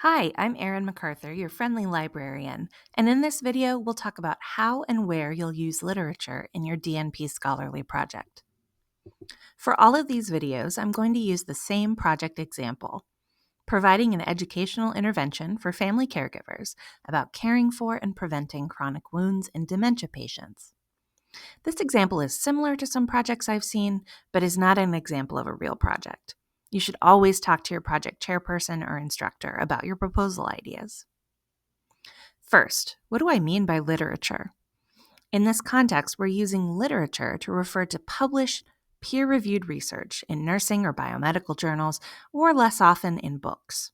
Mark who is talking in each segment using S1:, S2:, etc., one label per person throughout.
S1: Hi, I'm Erin MacArthur, your friendly librarian, and in this video, we'll talk about how and where you'll use literature in your DNP Scholarly Project. For all of these videos, I'm going to use the same project example, providing an educational intervention for family caregivers about caring for and preventing chronic wounds in dementia patients. This example is similar to some projects I've seen, but is not an example of a real project. You should always talk to your project chairperson or instructor about your proposal ideas. First, what do I mean by literature? In this context, we're using literature to refer to published, peer-reviewed research in nursing or biomedical journals, or less often in books.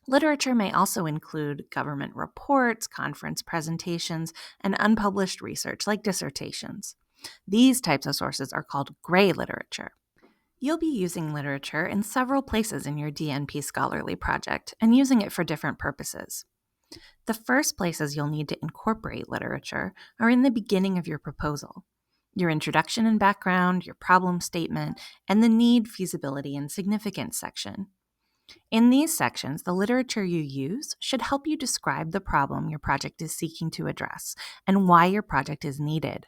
S1: Literature may also include government reports, conference presentations, and unpublished research like dissertations. These types of sources are called gray literature. You'll be using literature in several places in your DNP Scholarly project and using it for different purposes. The first places you'll need to incorporate literature are in the beginning of your proposal. Your introduction and background, your problem statement, and the need, feasibility, and significance section. In these sections, the literature you use should help you describe the problem your project is seeking to address and why your project is needed.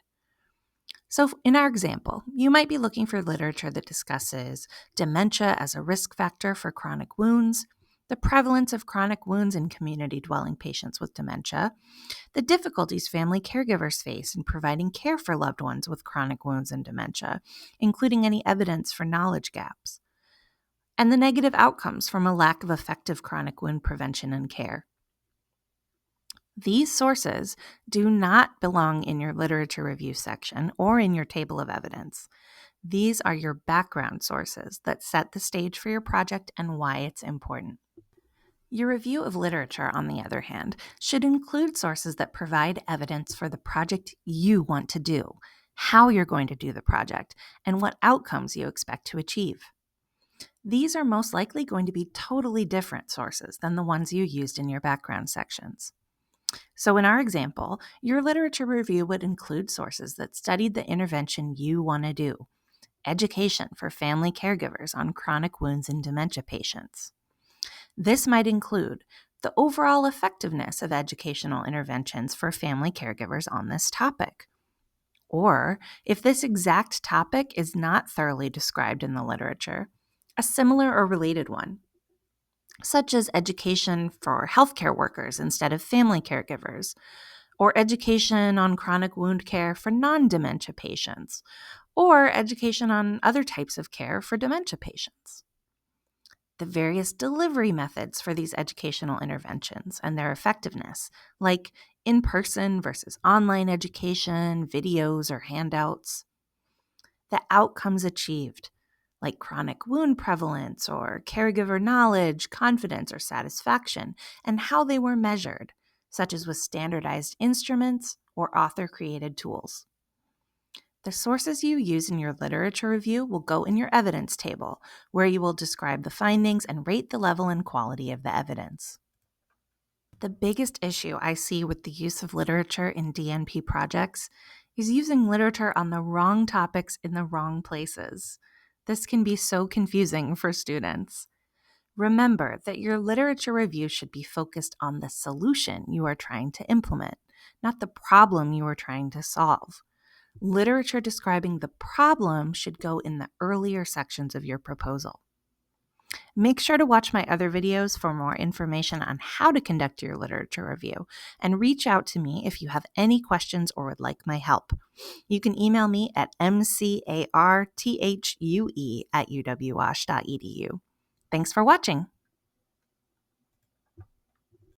S1: So in our example, you might be looking for literature that discusses dementia as a risk factor for chronic wounds, the prevalence of chronic wounds in community-dwelling patients with dementia, the difficulties family caregivers face in providing care for loved ones with chronic wounds and dementia, including any evidence for knowledge gaps, and the negative outcomes from a lack of effective chronic wound prevention and care. These sources do not belong in your literature review section or in your table of evidence. These are your background sources that set the stage for your project and why it's important. Your review of literature, on the other hand, should include sources that provide evidence for the project you want to do, how you're going to do the project, and what outcomes you expect to achieve. These are most likely going to be totally different sources than the ones you used in your background sections. So in our example, your literature review would include sources that studied the intervention you want to do, education for family caregivers on chronic wounds in dementia patients. This might include the overall effectiveness of educational interventions for family caregivers on this topic. Or, if this exact topic is not thoroughly described in the literature, a similar or related one, such as education for healthcare workers instead of family caregivers, or education on chronic wound care for non-dementia patients, or education on other types of care for dementia patients. The various delivery methods for these educational interventions and their effectiveness, like in-person versus online education, videos, or handouts. The outcomes achieved, like chronic wound prevalence or caregiver knowledge, confidence, or satisfaction, and how they were measured, such as with standardized instruments or author-created tools. The sources you use in your literature review will go in your evidence table, where you will describe the findings and rate the level and quality of the evidence. The biggest issue I see with the use of literature in DNP projects is using literature on the wrong topics in the wrong places. This can be so confusing for students. Remember that your literature review should be focused on the solution you are trying to implement, not the problem you are trying to solve. Literature describing the problem should go in the earlier sections of your proposal. Make sure to watch my other videos for more information on how to conduct your literature review, and reach out to me if you have any questions or would like my help. You can email me at mcarthue@uwwash.edu. Thanks for watching.